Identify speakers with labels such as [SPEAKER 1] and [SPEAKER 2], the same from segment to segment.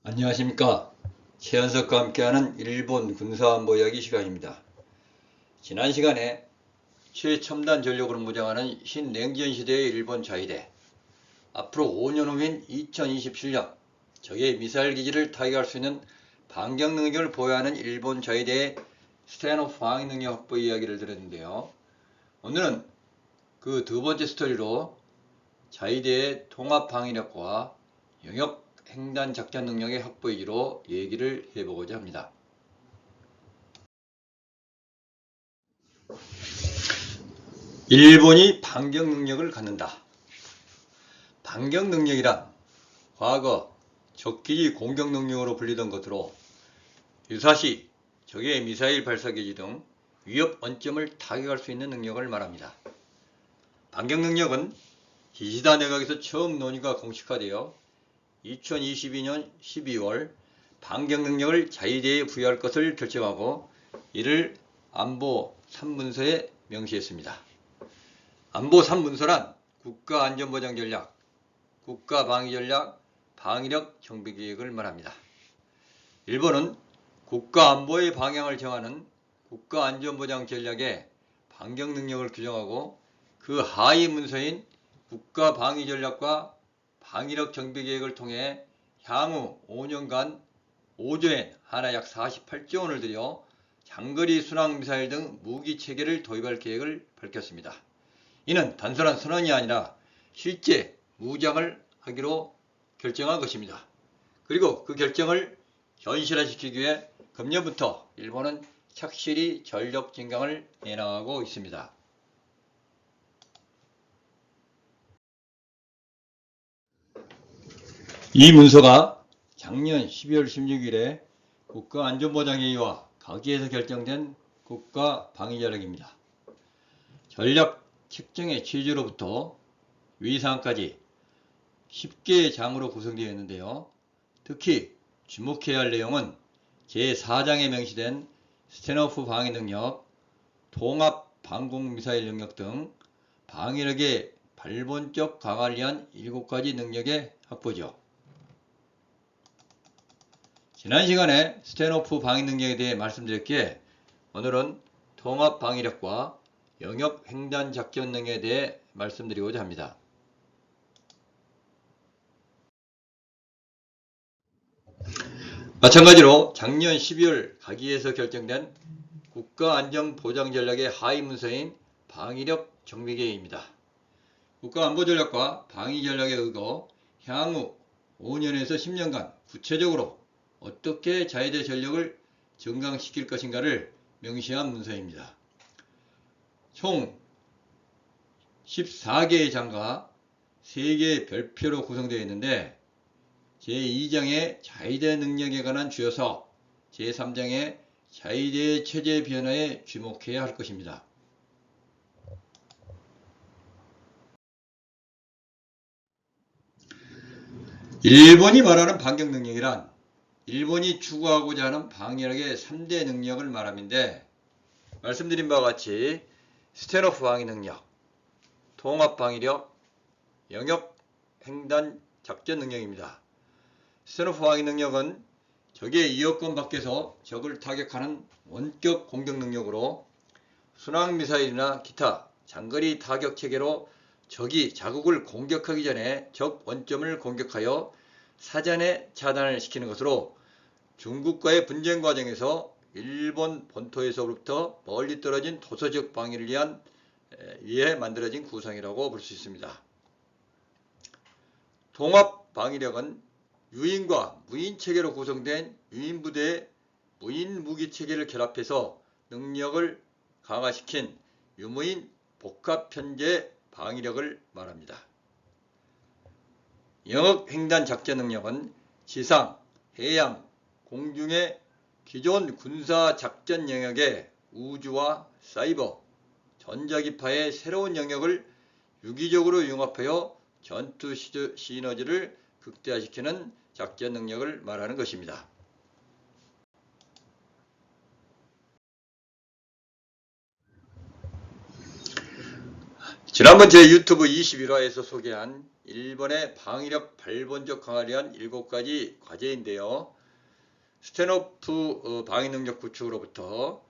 [SPEAKER 1] 안녕하십니까. 최현석과 함께하는 일본 군사안보 이야기 시간입니다. 지난 시간에 최첨단 전력으로 무장하는 신냉전 시대의 일본 자위대, 앞으로 5년 후인 2027년 적의 미사일 기지를 타격할 수 있는 반격 능력을 보유하는 일본 자위대의 스탠오프 방위 능력 확보 이야기를 들었는데요. 오늘은 그 두 번째 스토리로 자위대의 통합 방위력과 영역 횡단 작전 능력의 확보이기로 얘기를 해보고자 합니다. 일본이 반격 능력을 갖는다. 반격 능력이란 과거 적기지 공격 능력으로 불리던 것으로 유사시 적의 미사일 발사기지 등 위협 원점을 타격할 수 있는 능력을 말합니다. 반격 능력은 기시다 내각에서 처음 논의가 공식화되어 2022년 12월 반격 능력을 자위대에 부여할 것을 결정하고 이를 안보 3문서에 명시했습니다. 안보 3문서란 국가안전보장 전략, 국가방위전략, 방위력 정비계획을 말합니다. 일본은 국가안보의 방향을 정하는 국가안전보장 전략에 반격 능력을 규정하고 그 하위 문서인 국가방위전략과 방위력 정비계획을 통해 향후 5년간 5조엔, 하나 약 48조 원을 들여 장거리 순항미사일 등 무기체계를 도입할 계획을 밝혔습니다. 이는 단순한 선언이 아니라 실제 무장을 하기로 결정한 것입니다. 그리고 그 결정을 현실화시키기 위해 금년부터 일본은 착실히 전력 증강을 해나가고 있습니다. 이 문서가 작년 12월 16일에 국가안전보장회의와 가기에서 결정된 국가방위전략입니다. 전략 책정의 취지로부터 위사항까지 10개의 장으로 구성되어 있는데요. 특히 주목해야 할 내용은 제4장에 명시된 스탠오프 방위능력, 통합 방공미사일 능력 등 방위력의 발본적 강화를 위한 7가지 능력의 확보죠. 지난 시간에 스탠오프 방위 능력에 대해 말씀드렸기에 오늘은 통합 방위력과 영역 횡단 작전 능력에 대해 말씀드리고자 합니다. 마찬가지로 작년 12월 가기에서 결정된 국가안전보장전략의 하위 문서인 방위력 정비계획입니다. 국가안보전략과 방위전략에 의거 향후 5년에서 10년간 구체적으로 어떻게 자위대 전력을 증강시킬 것인가를 명시한 문서입니다. 총 14개의 장과 3개의 별표로 구성되어 있는데 제2장의 자위대 능력에 관한 주요서, 제3장의 자위대의 체제 변화에 주목해야 할 것입니다. 일본이 말하는 반격 능력이란 일본이 추구하고자 하는 방위력의 3대 능력을 말함인데 말씀드린 바와 같이 스탠오프 방위 능력, 통합 방위력, 영역 횡단 작전 능력입니다. 스탠오프 방위 능력은 적의 이어권 밖에서 적을 타격하는 원격 공격 능력으로 순항미사일이나 기타 장거리 타격 체계로 적이 자국을 공격하기 전에 적 원점을 공격하여 사전에 차단을 시키는 것으로 중국과의 분쟁 과정에서 일본 본토에서부터 멀리 떨어진 도서적 방위를 위해 만들어진 구성이라고 볼 수 있습니다. 통합 방위력은 유인과 무인 체계로 구성된 유인부대의 무인 무기 체계를 결합해서 능력을 강화시킨 유무인 복합 편제 방위력을 말합니다. 영역 횡단 작전 능력은 지상, 해양, 공중의 기존 군사 작전 영역에 우주와 사이버, 전자기파의 새로운 영역을 유기적으로 융합하여 전투 시너지를 극대화시키는 작전 능력을 말하는 것입니다. 지난번 제 유튜브 21화에서 소개한 일본의 방위력 발본적 강화를 위한 7가지 과제인데요. 스탠오프 방위 능력 구축으로부터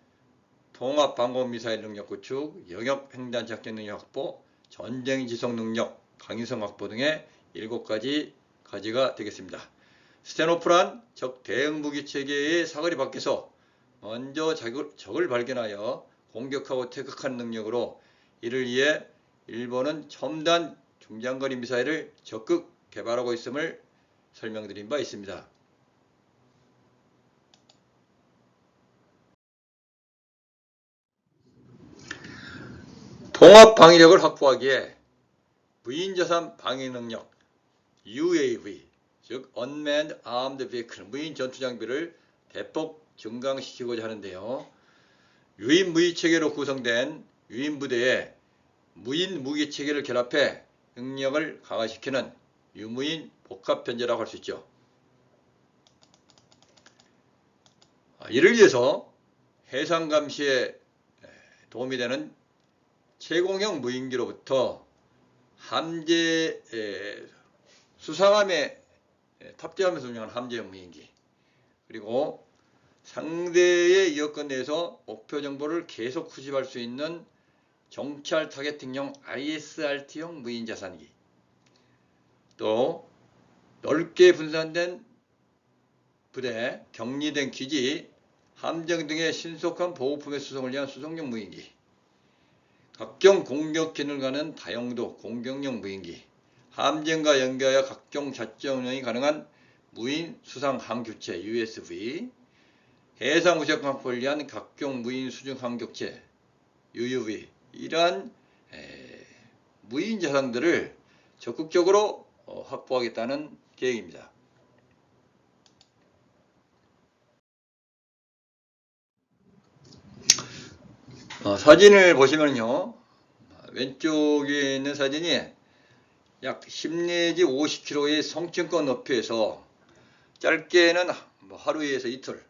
[SPEAKER 1] 통합 방공 미사일 능력 구축, 영역 횡단 작전 능력 확보, 전쟁 지속 능력 강인성 확보 등의 7가지 과제가 되겠습니다. 스탠오프란 적 대응 무기 체계의 사거리 밖에서 먼저 적을 발견하여 공격하고 퇴각하는 능력으로, 이를 위해 일본은 첨단 중장거리 미사일을 적극 개발하고 있음을 설명드린 바 있습니다. 통합 방위력을 확보하기에 무인자산 방위 능력 UAV, 즉 Unmanned Armed Vehicle, 무인 전투 장비를 대폭 증강시키고자 하는데요. 유인 무기 체계로 구성된 유인 부대에 무인 무기 체계를 결합해 능력을 강화시키는 유무인 복합 편제라고 할 수 있죠. 이를 위해서 해상 감시에 도움이 되는 제공형 무인기로부터 함재 수상함에 탑재하면서 운영하는 함재형 무인기, 그리고 상대의 여건 내에서 목표 정보를 계속 수집할 수 있는 정찰 타겟팅용 ISRT형 무인 자산기, 또 넓게 분산된 부대, 격리된 기지, 함정 등의 신속한 보호품의 수송을 위한 수송용 무인기, 각종 공격 기능을 가는 다용도 공격용 무인기, 함정과 연계하여 각종 작전 운영이 가능한 무인 수상 항교체 USV, 해상 무력 확보를 위한 각종 무인 수중 항교체 UUV, 이러한 무인 자산들을 적극적으로 확보하겠다는 계획입니다. 사진을 보시면요, 왼쪽에 있는 사진이 약 10 내지 50km의 성층권 높이에서 짧게는 하루에서 이틀,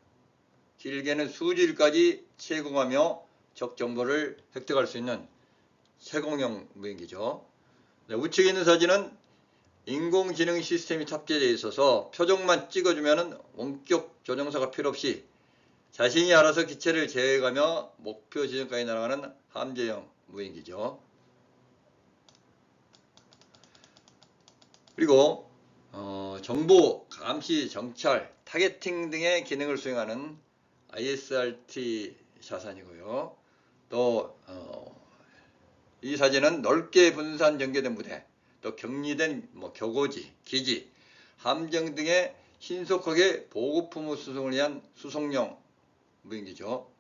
[SPEAKER 1] 길게는 수주일까지 채공하며 적 정보를 획득할 수 있는 채공형 무인기죠. 우측에 있는 사진은 인공지능 시스템이 탑재되어 있어서 표적만 찍어주면 원격 조종사가 필요 없이 자신이 알아서 기체를 제어해가며 목표 지점까지 날아가는 함재형 무인기죠. 그리고 정보, 감시, 정찰, 타겟팅 등의 기능을 수행하는 ISRT 자산이고요. 또 이 사진은 넓게 분산 전개된 부대, 또 격리된 격오지, 기지, 함정 등의 신속하게 보급품 수송을 위한 수송용 무인기죠.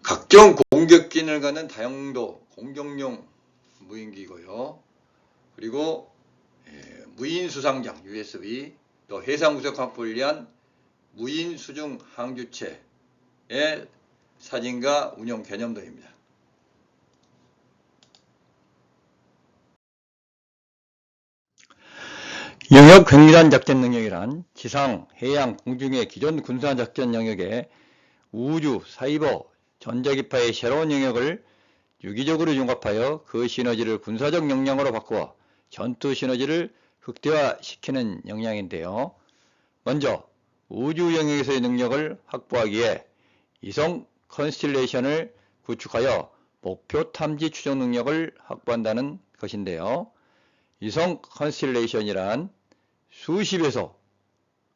[SPEAKER 1] 각종 공격 기능을 갖는 다용도 공격용 무인기고요. 그리고 무인 수상장 USB, 또 해상 무력 확보를 위한 무인 수중 항주체의 사진과 운영 개념도입니다. 영역 횡단 작전 능력이란 지상, 해양, 공중의 기존 군사 작전 영역에 우주, 사이버, 전자기파의 새로운 영역을 유기적으로 융합하여 그 시너지를 군사적 역량으로 바꾸어 전투 시너지를 극대화시키는 역량인데요. 먼저 우주 영역에서의 능력을 확보하기에 이성 컨스텔레이션을 구축하여 목표 탐지 추적 능력을 확보한다는 것인데요. 이성 컨스텔레이션이란 수십에서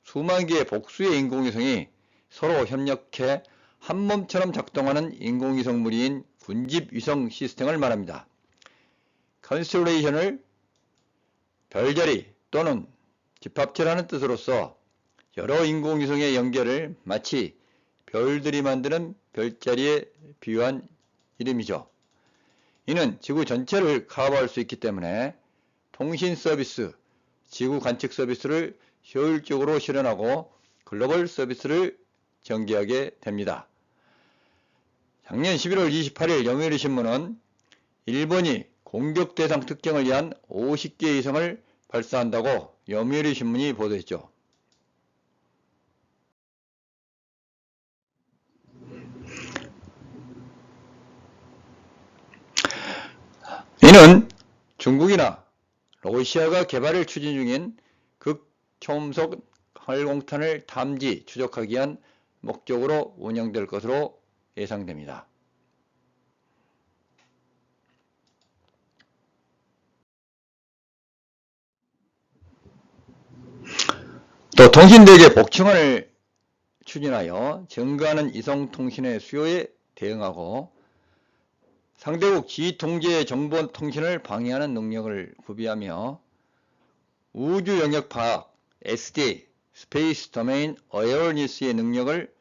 [SPEAKER 1] 수만 개의 복수의 인공위성이 서로 협력해 한 몸처럼 작동하는 인공위성 무리인 군집위성 시스템을 말합니다. 컨스텔레이션을 별자리 또는 집합체라는 뜻으로서 여러 인공위성의 연결을 마치 별들이 만드는 별자리에 비유한 이름이죠. 이는 지구 전체를 커버할 수 있기 때문에 통신 서비스, 지구 관측 서비스를 효율적으로 실현하고 글로벌 서비스를 전개하게 됩니다. 작년 11월 28일 영요리 신문은 일본이 공격 대상 특정을 위한 50개 위성을 발사한다고 요미우리 신문이 보도했죠. 중국이나 러시아가 개발을 추진 중인 극초음속 항공탄을 탐지, 추적하기 위한 목적으로 운영될 것으로 예상됩니다. 또 통신대계 복층화를 추진하여 증가하는 이성통신의 수요에 대응하고 상대국 지휘통제 정보통신을 방해하는 능력을 구비하며 우주 영역 파악, SDA, Space Domain Awareness의 능력을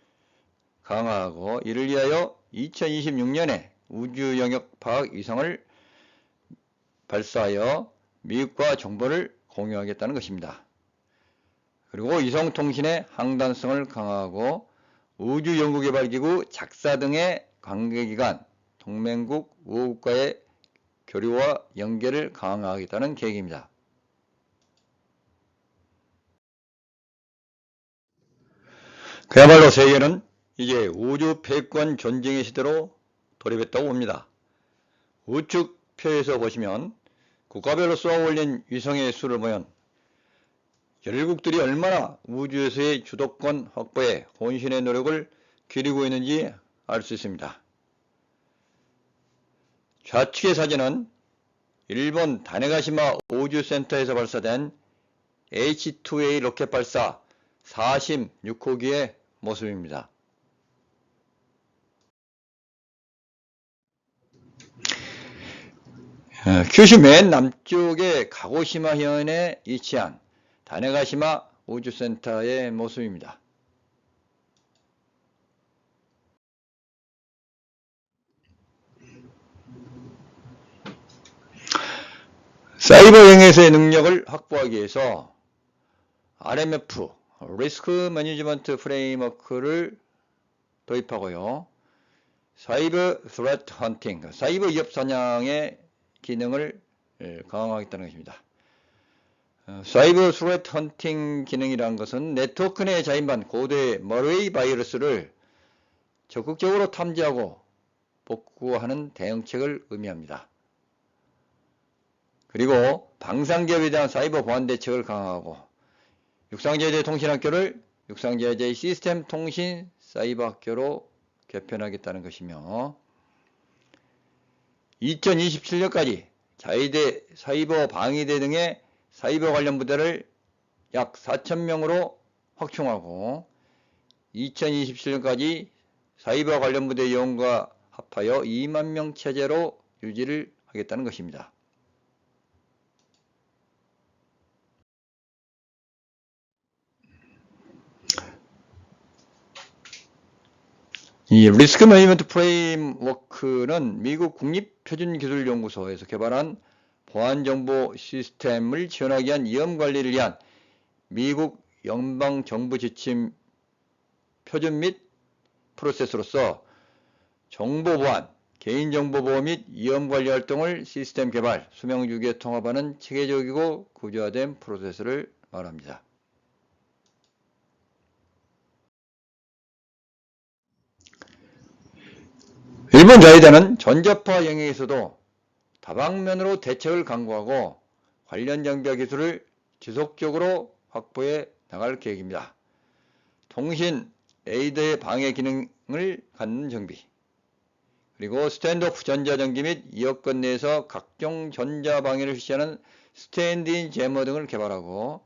[SPEAKER 1] 강화하고 이를 위하여 2026년에 우주 영역 파악 위성을 발사하여 미국과 정보를 공유하겠다는 것입니다. 그리고 이성통신의 항단성을 강화하고 우주연구개발기구 작사 등의 관계기관, 동맹국, 우호국가의 교류와 연계를 강화하겠다는 계획입니다. 그야말로 세계는 이제 우주 패권 전쟁의 시대로 돌입했다고 봅니다. 우측표에서 보시면 국가별로 쏘아 올린 위성의 수를 보면 열국들이 얼마나 우주에서의 주도권 확보에 혼신의 노력을 기울이고 있는지 알 수 있습니다. 좌측의 사진은 일본 다네가시마 우주센터에서 발사된 H2A 로켓 발사 46호기의 모습입니다. 큐슈 맨 남쪽의 가고시마 현에 위치한 다네가시마 우주센터의 모습입니다. 사이버 영역에서의 능력을 확보하기 위해서 RMF, 리스크 매니지먼트 프레임워크를 도입하고요. 사이버 스레트 헌팅, 사이버 위협 사냥의 기능을 강화하겠다는 것입니다. 사이버 스레트 헌팅 기능이라는 것은 네트워크 내 자인반 고대 머레이 바이러스를 적극적으로 탐지하고 복구하는 대응책을 의미합니다. 그리고 방산기업에 대한 사이버 보안 대책을 강화하고 육상제재 통신학교를 육상제재 시스템 통신 사이버 학교로 개편하겠다는 것이며 2027년까지 자위대, 사이버 방위대 등의 사이버 관련 부대를 약 4,000명으로 확충하고 2027년까지 사이버 관련 부대 요원과 합하여 2만 명 체제로 유지를 하겠다는 것입니다. 이 리스크 매니지먼트 프레임워크는 미국 국립표준기술연구소에서 개발한 보안정보 시스템을 지원하기 위한 위험관리를 위한 미국 연방정부 지침 표준 및 프로세스로서 정보보안, 개인정보보호 및 위험관리 활동을 시스템 개발, 수명주기에 통합하는 체계적이고 구조화된 프로세스를 말합니다. 일본 자위대는 전자파 영역에서도 다방면으로 대책을 강구하고 관련 장비와 기술을 지속적으로 확보해 나갈 계획입니다. 통신, 에이더의 방해 기능을 갖는 장비, 그리고 스탠드오프 전자전기 및 여권 내에서 각종 전자방해를 실시하는 스탠드인 제머 등을 개발하고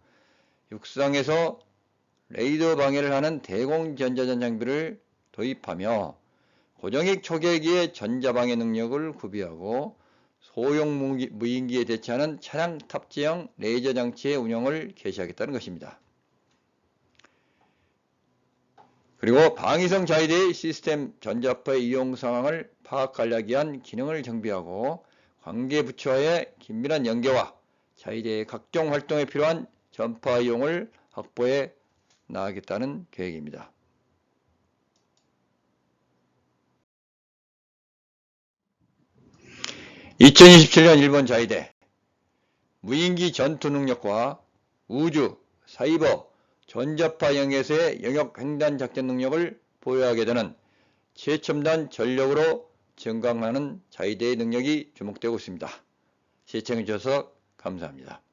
[SPEAKER 1] 육상에서 레이더 방해를 하는 대공 전자전 장비를 도입하며 고정익 초계기의 전자방해 능력을 구비하고 소형 무인기에 대체하는 차량 탑재형 레이저 장치의 운영을 개시하겠다는 것입니다. 그리고 방위성 자위대의 시스템 전자파의 이용 상황을 파악하기 위한 기능을 정비하고 관계 부처와의 긴밀한 연계와 자위대의 각종 활동에 필요한 전파 이용을 확보해 나가겠다는 계획입니다. (2027년) 일본 자위대 무인기 전투 능력과 우주, 사이버, 전자파 영역에서의 영역 횡단 작전 능력을 보유하게 되는 최첨단 전력으로 증강하는 자위대의 능력이 주목되고 있습니다. 시청해 주셔서 감사합니다.